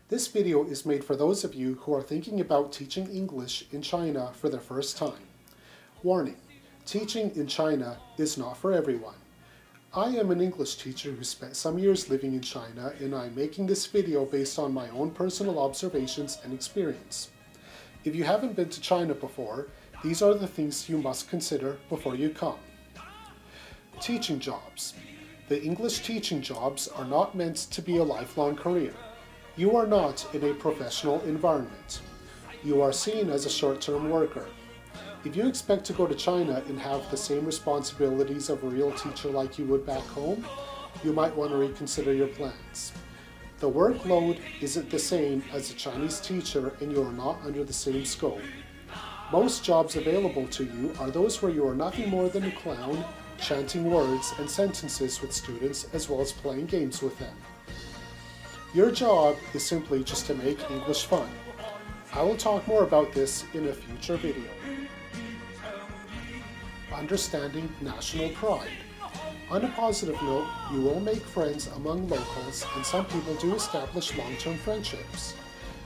This video is made for those of you who are thinking about teaching English in China for the first time. Warning: teaching in China is not for everyone. I am an English teacher who spent some years living in China, and I'm making this video based on my own personal observations and experience. If you haven't been to China before, these are the things you must consider before you come. Teaching jobs. The English teaching jobs are not meant to be a lifelong career. You are not in a professional environment. You are seen as a short-term worker. If you expect to go to China and have the same responsibilities of a real teacher like you would back home, you might want to reconsider your plans. The workload isn't the same as a Chinese teacher, and you are not under the same scope. Most jobs available to you are those where you are nothing more than a clown, chanting words and sentences with students as well as playing games with them. Your job is simply just to make English fun. I will talk more about this in a future video. Understanding national pride. On a positive note, you will make friends among locals, and some people do establish long-term friendships.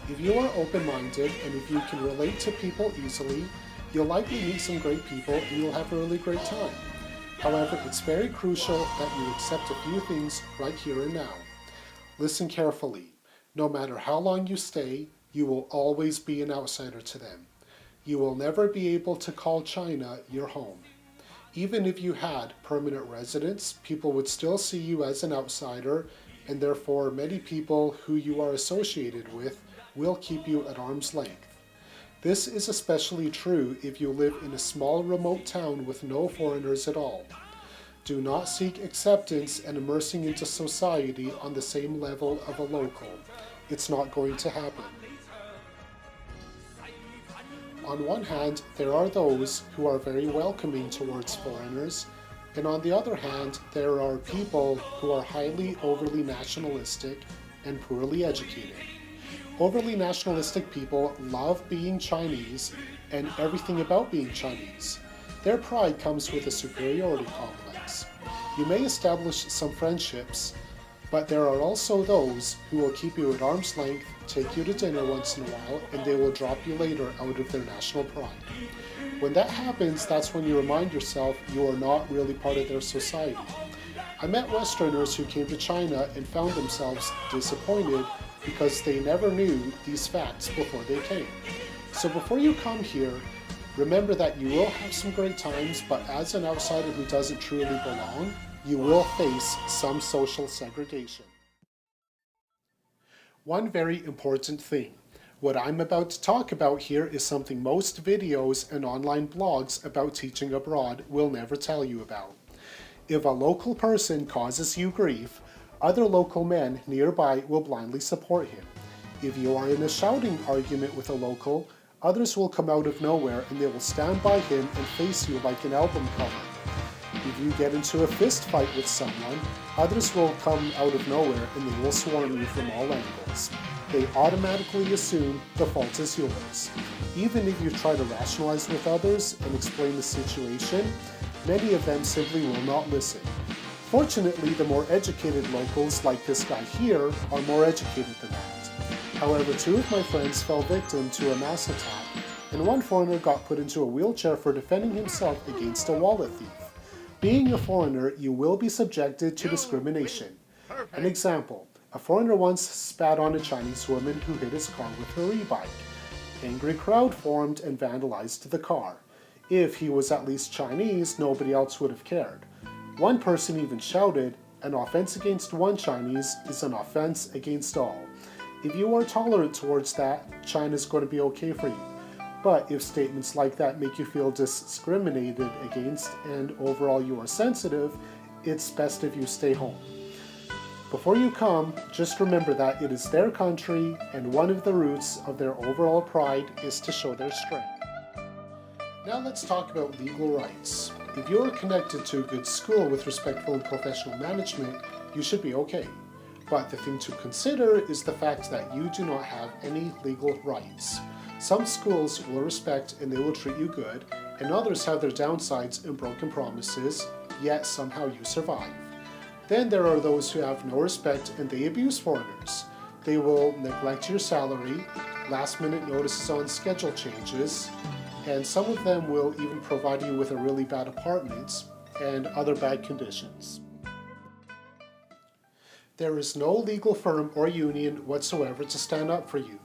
If you are open-minded and if you can relate to people easily, you'll likely meet some great people and you'll have a really great time. However, it's very crucial that you accept a few things right here and now. Listen carefully. No matter how long you stay, you will always be an outsider to them. You will never be able to call China your home. Even if you had permanent residence, people would still see you as an outsider, and therefore many people who you are associated with will keep you at arm's length. This is especially true if you live in a small remote town with no foreigners at all. Do not seek acceptance and immersing into society on the same level of a local. It's not going to happen. On one hand, there are those who are very welcoming towards foreigners, and on the other hand, there are people who are highly overly nationalistic and poorly educated. Overly nationalistic people love being Chinese and everything about being Chinese. Their pride comes with a superiority complex. You may establish some friendships, but there are also those who will keep you at arm's length, take you to dinner once in a while, and they will drop you later out of their national pride. When that happens, that's when you remind yourself you are not really part of their society. I met Westerners who came to China and found themselves disappointed because they never knew these facts before they came. So before you come here, remember that you will have some great times, but as an outsider who doesn't truly belong, you will face some social segregation. One very important thing. What I'm about to talk about here is something most videos and online blogs about teaching abroad will never tell you about. If a local person causes you grief, other local men nearby will blindly support him. If you are in a shouting argument with a local, others will come out of nowhere and they will stand by him and face you like an album cover. If you get into a fist fight with someone, others will come out of nowhere and they will swarm you from all angles. They automatically assume the fault is yours. Even if you try to rationalize with others and explain the situation, many of them simply will not listen. Fortunately, the more educated locals, like this guy here, are more educated than that. However, two of my friends fell victim to a mass attack, and one foreigner got put into a wheelchair for defending himself against a wallet thief. Being a foreigner, you will be subjected to discrimination. An example, a foreigner once spat on a Chinese woman who hit his car with her e-bike. Angry crowd formed and vandalized the car. If he was at least Chinese, nobody else would have cared. One person even shouted, "An offense against one Chinese is an offense against all." If you are tolerant towards that, China's going to be okay for you. But if statements like that make you feel discriminated against and overall you are sensitive, it's best if you stay home. Before you come, just remember that it is their country, and one of the roots of their overall pride is to show their strength. Now let's talk about legal rights. If you are connected to a good school with respectful and professional management, you should be okay. But the thing to consider is the fact that you do not have any legal rights. Some schools will respect and they will treat you good, and others have their downsides and broken promises, yet somehow you survive. Then there are those who have no respect and they abuse foreigners. They will neglect your salary, last-minute notices on schedule changes, and some of them will even provide you with a really bad apartment and other bad conditions. There is no legal firm or union whatsoever to stand up for you.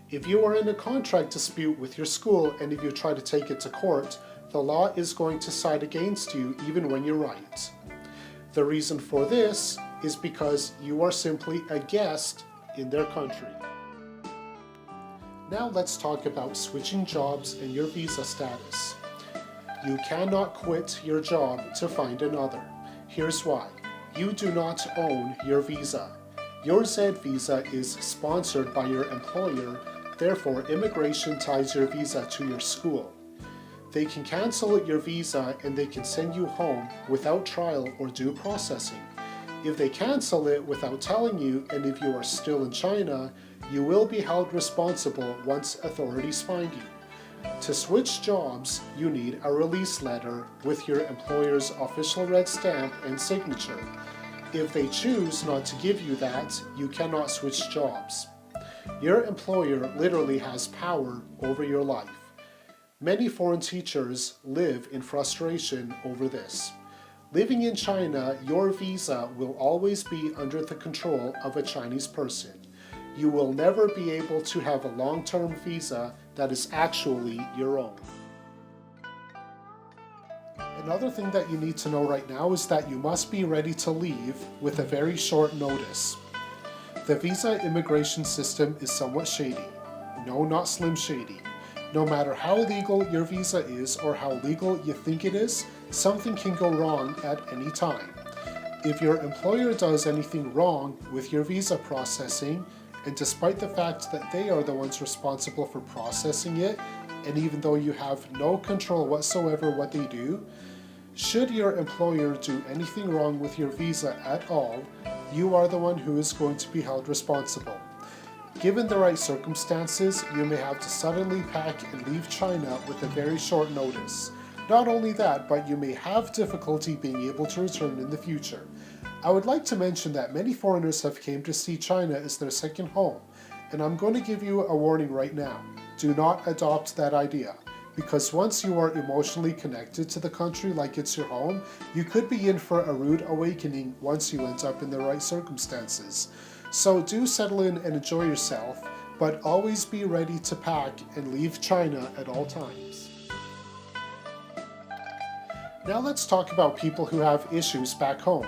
If you are in a contract dispute with your school and if you try to take it to court, the law is going to side against you even when you're right. The reason for this is because you are simply a guest in their country. Now let's talk about switching jobs and your visa status. You cannot quit your job to find another. Here's why. You do not own your visa. Your Z visa is sponsored by your employer, therefore immigration ties your visa to your school. They can cancel your visa and they can send you home without trial or due processing. If they cancel it without telling you, and if you are still in China, you will be held responsible once authorities find you. To switch jobs, you need a release letter with your employer's official red stamp and signature. If they choose not to give you that, you cannot switch jobs. Your employer literally has power over your life. Many foreign teachers live in frustration over this. Living in China, your visa will always be under the control of a Chinese person. You will never be able to have a long-term visa that is actually your own. Another thing that you need to know right now is that you must be ready to leave with a very short notice. The visa immigration system is somewhat shady. No, not Slim Shady. No matter how legal your visa is or how legal you think it is, something can go wrong at any time. If your employer does anything wrong with your visa processing, and despite the fact that they are the ones responsible for processing it, and even though you have no control whatsoever what they do, should your employer do anything wrong with your visa at all, you are the one who is going to be held responsible. Given the right circumstances, you may have to suddenly pack and leave China with a very short notice. Not only that, but you may have difficulty being able to return in the future. I would like to mention that many foreigners have came to see China as their second home, and I'm going to give you a warning right now. Do not adopt that idea, because once you are emotionally connected to the country like it's your home, you could be in for a rude awakening once you end up in the right circumstances. So do settle in and enjoy yourself, but always be ready to pack and leave China at all times. Now let's talk about people who have issues back home.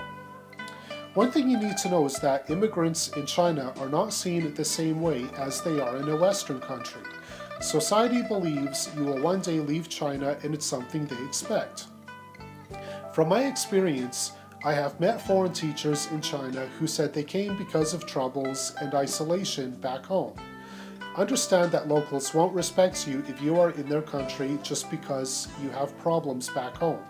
One thing you need to know is that immigrants in China are not seen the same way as they are in a Western country. Society believes you will one day leave China and it's something they expect. From my experience, I have met foreign teachers in China who said they came because of troubles and isolation back home. Understand that locals won't respect you if you are in their country just because you have problems back home.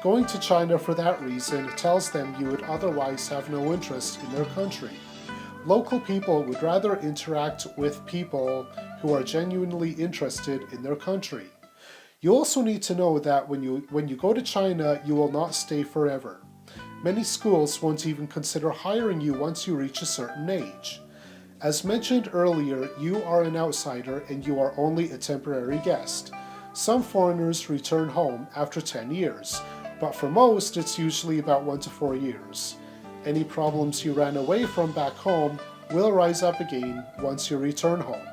Going to China for that reason tells them you would otherwise have no interest in their country. Local people would rather interact with people who are genuinely interested in their country. You also need to know that when you go to China, you will not stay forever. Many schools won't even consider hiring you once you reach a certain age. As mentioned earlier, you are an outsider and you are only a temporary guest. Some foreigners return home after 10 years, but for most it's usually about 1 to 4 years. Any problems you ran away from back home will rise up again once you return home.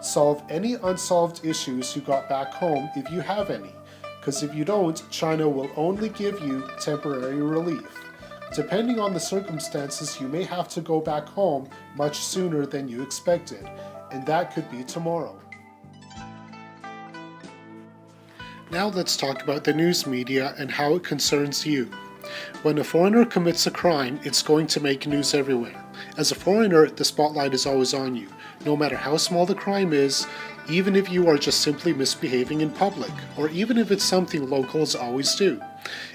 Solve any unsolved issues you got back home if you have any, because if you don't, China will only give you temporary relief. Depending on the circumstances, you may have to go back home much sooner than you expected, and that could be tomorrow. Now let's talk about the news media and how it concerns you. When a foreigner commits a crime, it's going to make news everywhere. As a foreigner, the spotlight is always on you, no matter how small the crime is, even if you are just simply misbehaving in public, or even if it's something locals always do.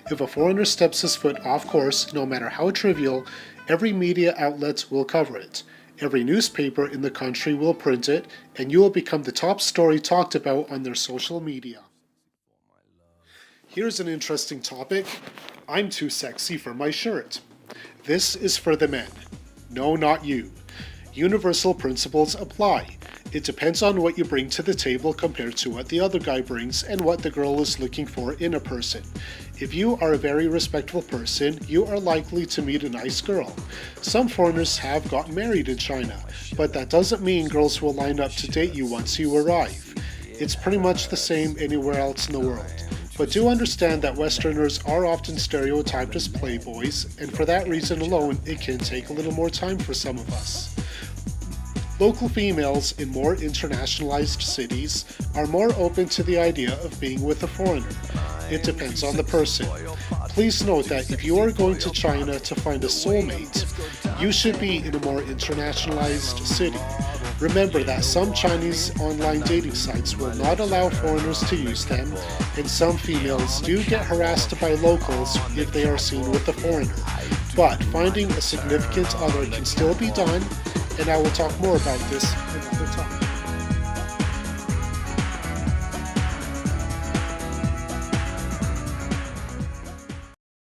If a foreigner steps his foot off course, no matter how trivial, every media outlet will cover it. Every newspaper in the country will print it, and you will become the top story talked about on their social media. Here's an interesting topic. I'm too sexy for my shirt. This is for the men. No, not you. Universal principles apply. It depends on what you bring to the table compared to what the other guy brings and what the girl is looking for in a person. If you are a very respectful person, you are likely to meet a nice girl. Some foreigners have gotten married in China, but that doesn't mean girls will line up to date you once you arrive. It's pretty much the same anywhere else in the world. But do understand that Westerners are often stereotyped as playboys, and for that reason alone, it can take a little more time for some of us. Local females in more internationalized cities are more open to the idea of being with a foreigner. It depends on the person. Please note that if you are going to China to find a soulmate, you should be in a more internationalized city. Remember that some Chinese online dating sites will not allow foreigners to use them, and some females do get harassed by locals if they are seen with a foreigner. But finding a significant other can still be done, and I will talk more about this another time.